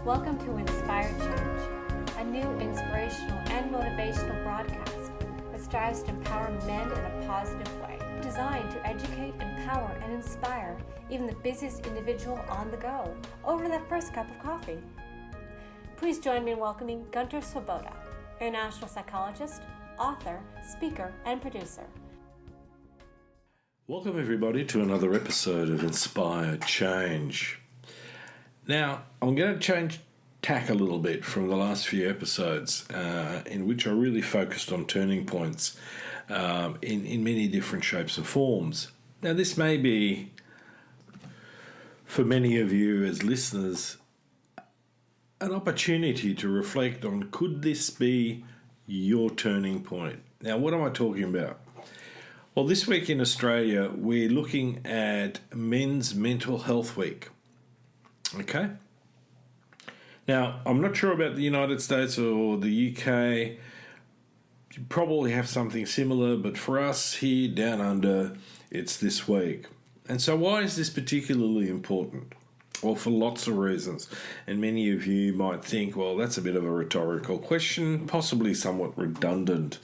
Welcome to Inspire Change, a new inspirational and motivational broadcast that strives to empower men in a positive way, designed to educate, empower, and inspire even the busiest individual on the go over that first cup of coffee. Please join me in welcoming Gunter, international psychologist, author, speaker, and producer. Welcome everybody to another episode of Inspire Change. Now, I'm going to change tack a little bit from the last few episodes in which I really focused on turning points in many different shapes and forms. Now, this may be, for many of you as listeners, an opportunity to reflect on, could this be your turning point? Now, what am I talking about? Well, this week in Australia, we're looking at Men's Mental Health Week. Okay? Now, I'm not sure about the United States or the UK. You probably have something similar, but for us here down under, it's this week. And so why is this particularly important? Well, for lots of reasons. And many of you might think, well, that's a bit of a rhetorical question, possibly somewhat redundant.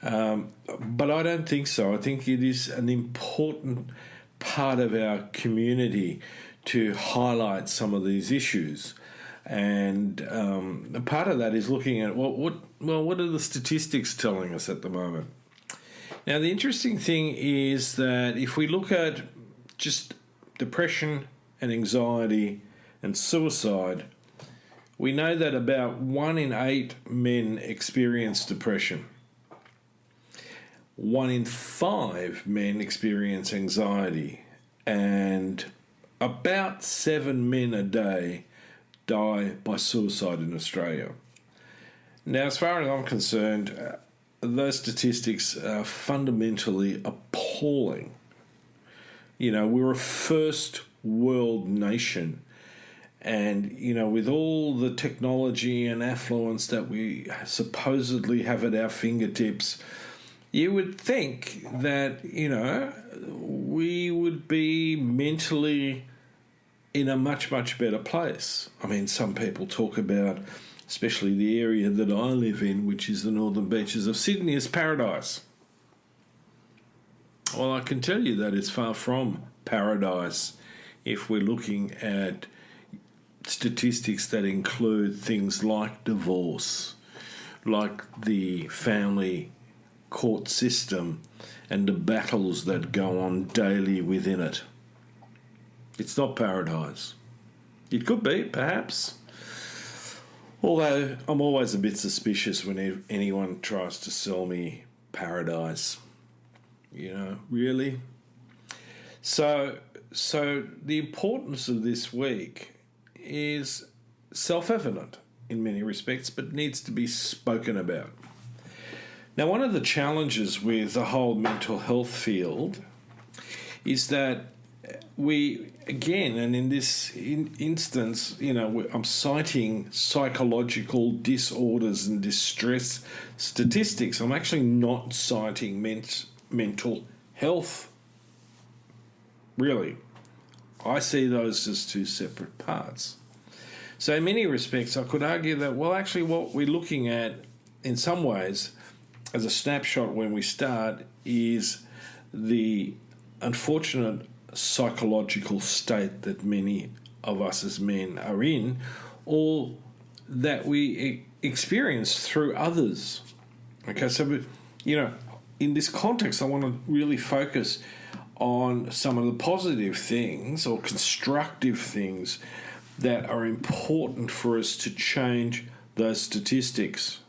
But I don't think so. I think it is an important part of our community to highlight some of these issues. And a part of that is looking at, what are the statistics telling us at the moment? Now, the interesting thing is that if we look at just depression and anxiety and suicide, we know that about 1 in 8 men experience depression. 1 in 5 men experience anxiety, and about 7 men a day die by suicide in Australia. Now, as far as I'm concerned, those statistics are fundamentally appalling. You know, we're a first world nation, and, you know, with all the technology and affluence that we supposedly have at our fingertips, you would think that, you know, we would be mentally in a much, much better place. I mean, some people talk about, especially the area that I live in, which is the northern beaches of Sydney, as paradise. Well, I can tell you that it's far from paradise if we're looking at statistics that include things like divorce, like the family court system and the battles that go on daily within it. It's not paradise. It could be, perhaps. Although I'm always a bit suspicious when anyone tries to sell me paradise. You know, really? So the importance of this week is self-evident in many respects, but needs to be spoken about. Now, one of the challenges with the whole mental health field is that we, again, and in this instance, you know, I'm citing psychological disorders and distress statistics. I'm actually not citing mental health, really. I see those as two separate parts. So in many respects, I could argue that, well, actually what we're looking at in some ways as a snapshot when we start is the unfortunate psychological state that many of us as men are in, or that we experience through others. Okay, so, you know, in this context, I want to really focus on some of the positive things or constructive things that are important for us to change those statistics.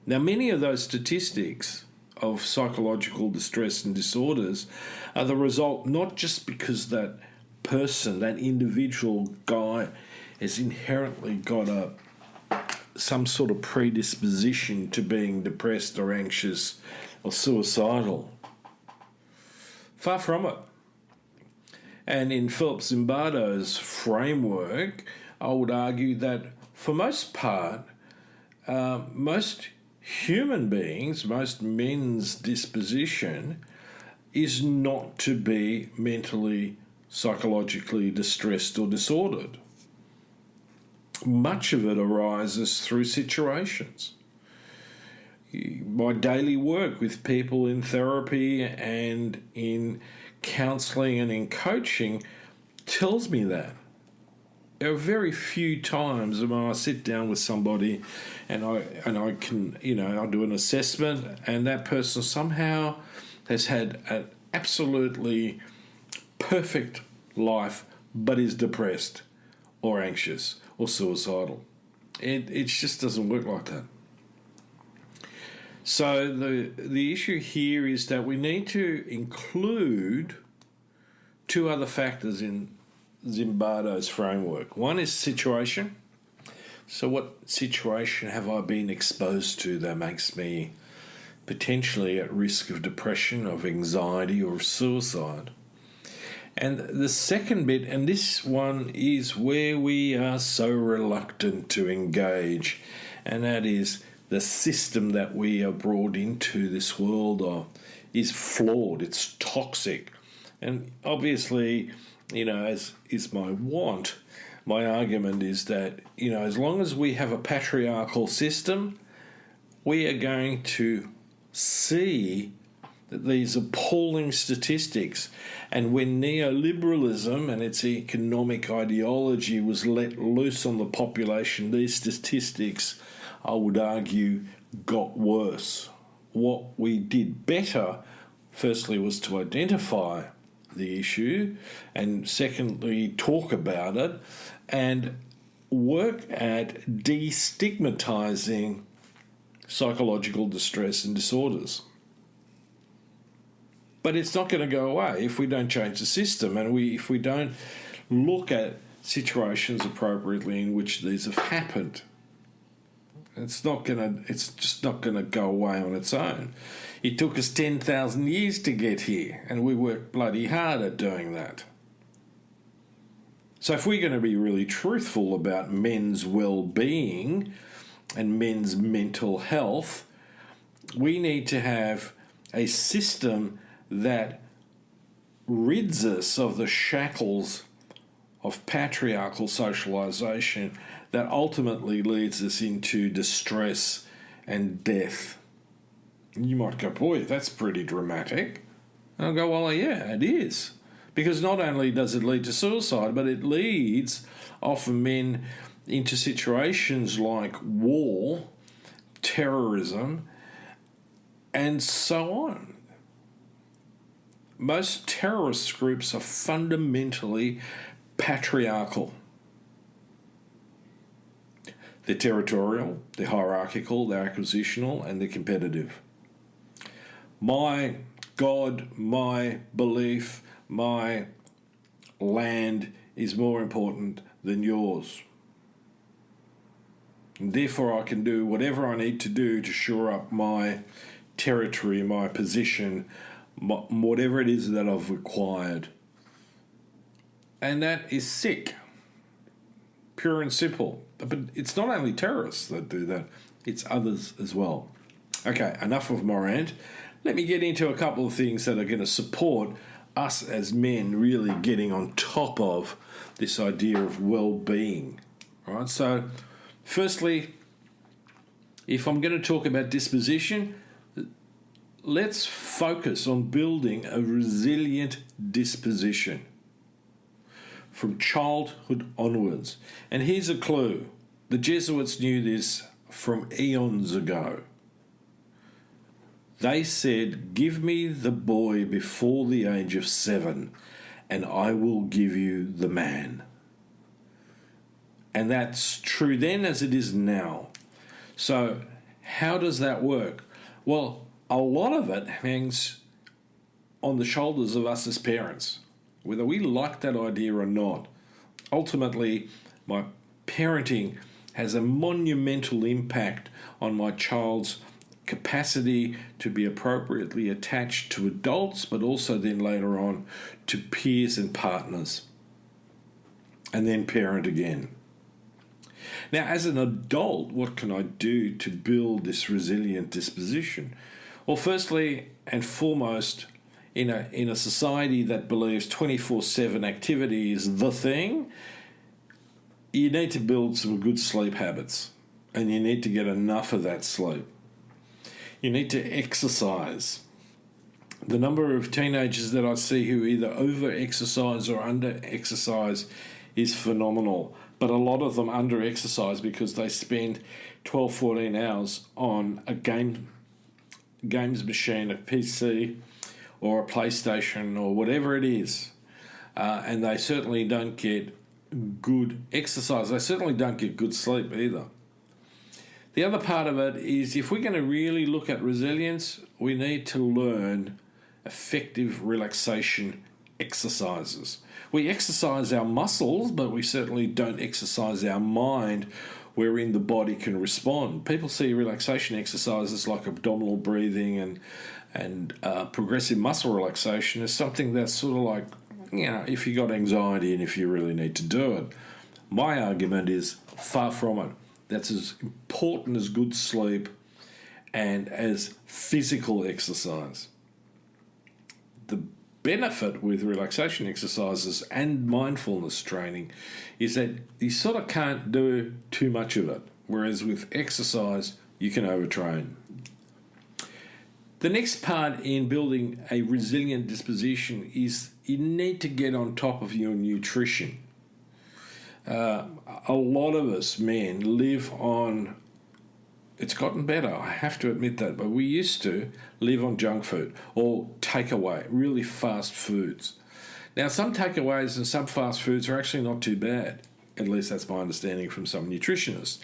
Now, many of those statistics of psychological distress and disorders are the result not just because that person, that individual guy, has inherently got some sort of predisposition to being depressed or anxious or suicidal. Far from it. And in Philip Zimbardo's framework, I would argue that for most part, most human beings, most men's disposition is not to be mentally, psychologically distressed or disordered. much of it arises through situations. My daily work with people in therapy and in counselling and in coaching tells me that. There are very few times when I sit down with somebody and I can, I do an assessment and that person somehow has had an absolutely perfect life but is depressed or anxious or suicidal. It just doesn't work like that. So the issue here is that we need to include two other factors in Zimbardo's framework. One is situation. So what situation have I been exposed to that makes me potentially at risk of depression, of anxiety, or of suicide? And the second bit, and this one is where we are so reluctant to engage, and that is the system that we are brought into this world of is flawed, it's toxic. And obviously, as is my want, my argument is that, as long as we have a patriarchal system, we are going to see that these appalling statistics, and when neoliberalism and its economic ideology was let loose on the population, these statistics, I would argue, got worse. What we did better, firstly, was to identify the issue, and secondly, talk about it, and work at destigmatising psychological distress and disorders. But it's not going to go away if we don't change the system, and if we don't look at situations appropriately in which these have happened. It's just not going to go away on its own. It took us 10,000 years to get here, and we worked bloody hard at doing that. So if we're going to be really truthful about men's well-being and men's mental health, we need to have a system that rids us of the shackles of patriarchal socialisation that ultimately leads us into distress and death. You might go, boy, that's pretty dramatic. And I'll go, well, yeah, it is. Because not only does it lead to suicide, but it leads often men into situations like war, terrorism, and so on. Most terrorist groups are fundamentally patriarchal. They're territorial, they're hierarchical, they're acquisitional, and they're competitive. My God, my belief, my land is more important than yours. And therefore I can do whatever I need to do to shore up my territory, my position, whatever it is that I've acquired. And that is sick. Pure and simple. But it's not only terrorists that do that, it's others as well. Okay, enough of my rant. Let me get into a couple of things that are going to support us as men really getting on top of this idea of well-being. All right, so firstly, if I'm going to talk about disposition, let's focus on building a resilient disposition from childhood onwards. And here's a clue. The Jesuits knew this from eons ago. They said, give me the boy before the age of 7 and I will give you the man. And that's true then as it is now. So how does that work? Well, a lot of it hangs on the shoulders of us as parents, whether we like that idea or not. Ultimately, my parenting has a monumental impact on my child's capacity to be appropriately attached to adults, but also then later on to peers and partners, and then parent again. Now, as an adult, what can I do to build this resilient disposition? Well, firstly and foremost, in a society that believes 24/7 activity is the thing, you need to build some good sleep habits, and you need to get enough of that sleep. You need to exercise. The number of teenagers that I see who either over-exercise or under-exercise is phenomenal. But a lot of them under-exercise because they spend 12, 14 hours on a games machine, a PC or a PlayStation or whatever it is. And they certainly don't get good exercise. They certainly don't get good sleep either. The other part of it is if we're going to really look at resilience, we need to learn effective relaxation exercises. We exercise our muscles, but we certainly don't exercise our mind wherein the body can respond. People see relaxation exercises like abdominal breathing and progressive muscle relaxation as something that's sort of like, if you got anxiety and if you really need to do it. My argument is far from it. That's as important as good sleep and as physical exercise. The benefit with relaxation exercises and mindfulness training is that you sort of can't do too much of it, whereas with exercise, you can overtrain. The next part in building a resilient disposition is you need to get on top of your nutrition. A lot of us men live on, it's gotten better, I have to admit that, but we used to live on junk food or takeaway, really fast foods. Now, some takeaways and some fast foods are actually not too bad. At least that's my understanding from some nutritionists.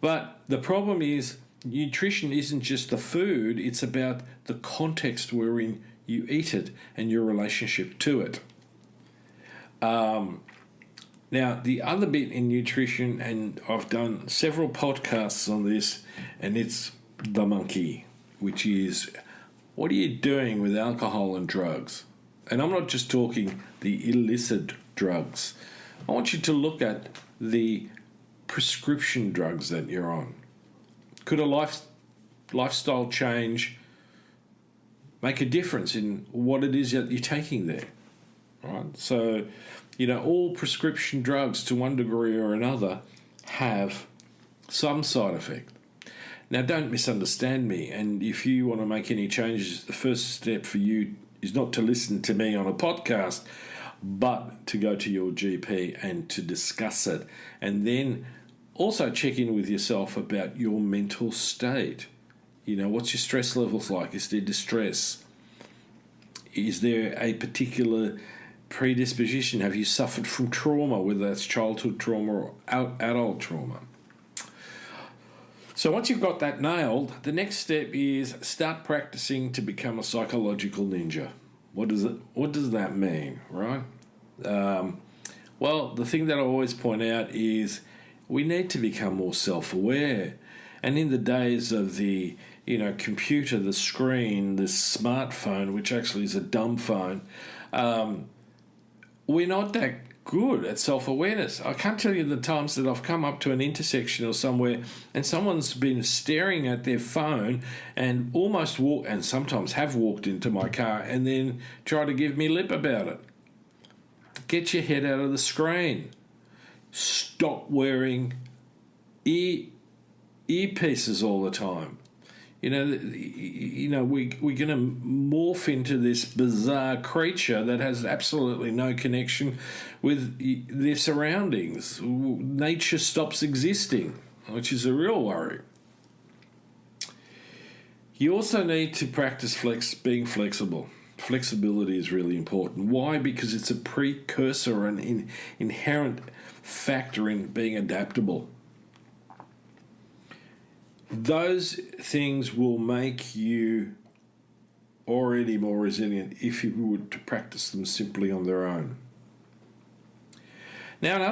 But the problem is nutrition isn't just the food, it's about the context wherein you eat it and your relationship to it. Now, the other bit in nutrition, and I've done several podcasts on this, and it's the monkey, which is what are you doing with alcohol and drugs? And I'm not just talking the illicit drugs. I want you to look at the prescription drugs that you're on. Could a lifestyle change make a difference in what it is that you're taking there? Right? So, all prescription drugs to one degree or another have some side effect. Now, don't misunderstand me, and if you want to make any changes, the first step for you is not to listen to me on a podcast, but to go to your GP and to discuss it, and then also check in with yourself about your mental state. What's your stress levels like? Is there distress? Is there a particular predisposition? Have you suffered from trauma, whether that's childhood trauma or adult trauma? So once you've got that nailed, the next step is start practicing to become a psychological ninja. What does that mean, right? Well, the thing that I always point out is we need to become more self-aware. And in the days of the computer, the screen, the smartphone, which actually is a dumb phone, we're not that good at self-awareness. I can't tell you the times that I've come up to an intersection or somewhere and someone's been staring at their phone and almost and sometimes have walked into my car and then try to give me lip about it. Get your head out of the screen. Stop wearing earpieces all the time. We're going to morph into this bizarre creature that has absolutely no connection with their surroundings. Nature stops existing, which is a real worry. You also need to practice being flexible. Flexibility is really important. Why? Because it's a precursor and inherent factor in being adaptable. Those things will make you already more resilient if you were to practice them simply on their own. Now,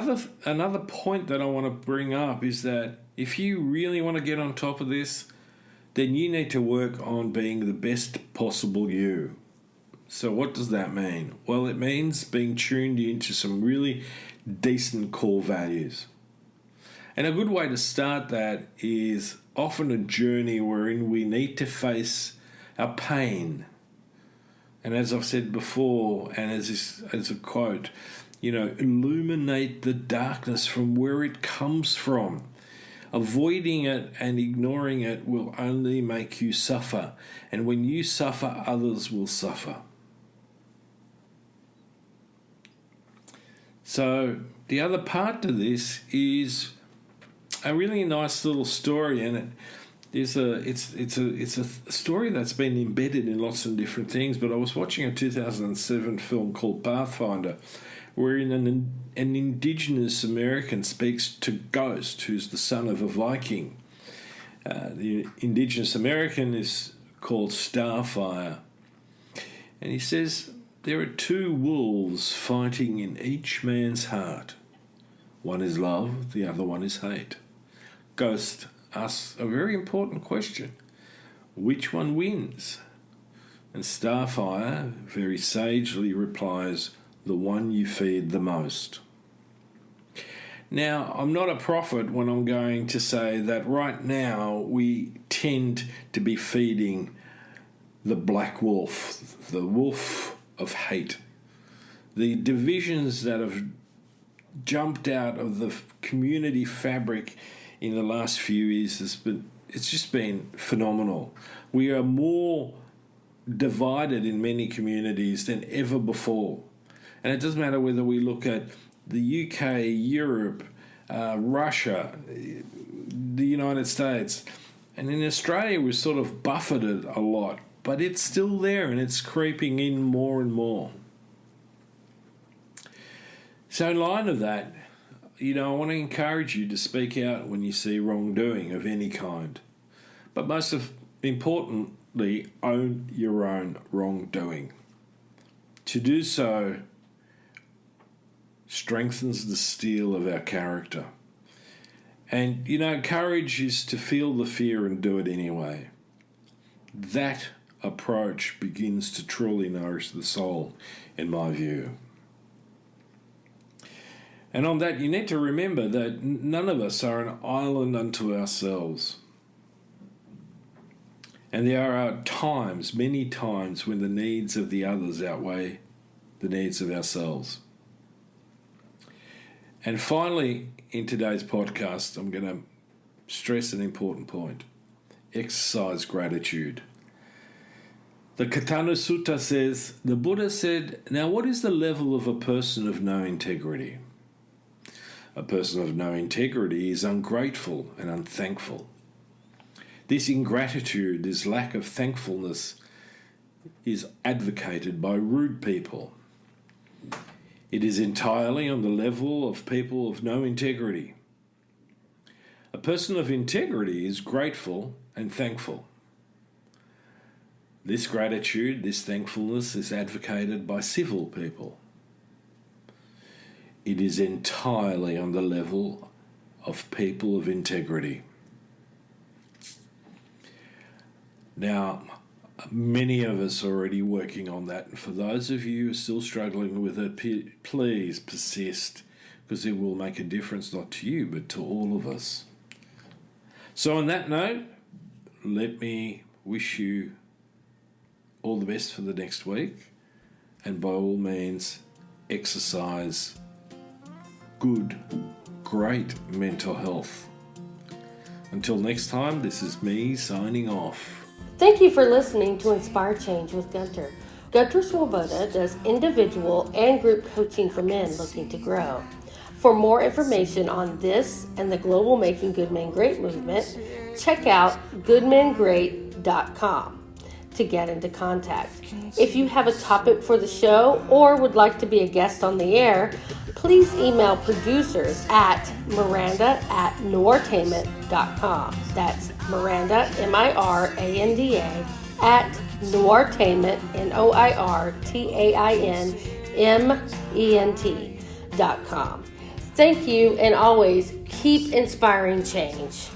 another point that I want to bring up is that if you really want to get on top of this, then you need to work on being the best possible you. So what does that mean? Well, it means being tuned into some really decent core values. And a good way to start that is often a journey wherein we need to face our pain. And as I've said before, and as a quote, illuminate the darkness from where it comes from. Avoiding it and ignoring it will only make you suffer. And when you suffer, others will suffer. So the other part to this is a really nice little story, and it's a story that's been embedded in lots of different things. But I was watching a 2007 film called Pathfinder, wherein an Indigenous American speaks to Ghost, who's the son of a Viking. The Indigenous American is called Starfire. And he says, there are two wolves fighting in each man's heart. One is love, the other one is hate. Ghost asks a very important question. Which one wins? And Starfire very sagely replies, the one you feed the most. Now, I'm not a prophet when I'm going to say that right now we tend to be feeding the black wolf, the wolf of hate. The divisions that have jumped out of the community fabric in the last few years, it's just been phenomenal. We are more divided in many communities than ever before. And it doesn't matter whether we look at the UK, Europe, Russia, the United States. And in Australia, we're sort of buffeted a lot, but it's still there and it's creeping in more and more. So in line of that, I want to encourage you to speak out when you see wrongdoing of any kind. But most importantly, own your own wrongdoing. To do so strengthens the steel of our character. And, courage is to feel the fear and do it anyway. That approach begins to truly nourish the soul, in my view. And on that, you need to remember that none of us are an island unto ourselves. And there are times, many times, when the needs of the others outweigh the needs of ourselves. And finally, in today's podcast, I'm going to stress an important point. Exercise gratitude. The Katana Sutta says, the Buddha said, now what is the level of a person of no integrity? A person of no integrity is ungrateful and unthankful. This ingratitude, this lack of thankfulness, is advocated by rude people. It is entirely on the level of people of no integrity. A person of integrity is grateful and thankful. This gratitude, this thankfulness is advocated by civil people. It is entirely on the level of people of integrity. Now, many of us are already working on that. And for those of you who are still struggling with it, please persist, because it will make a difference not to you, but to all of us. So on that note, let me wish you all the best for the next week. And by all means, exercise good, great mental health. Until next time, this is me signing off. Thank you for listening to Inspire Change with Gunter. Gunter Swoboda does individual and group coaching for men looking to grow. For more information on this and the global Making Good Men Great movement, check out goodmengreat.com to get into contact. If you have a topic for the show or would like to be a guest on the air, please email producers at miranda@noirtainment.com. That's Miranda, Miranda, at noirtainment, noirtainment.com. Thank you, and always keep inspiring change.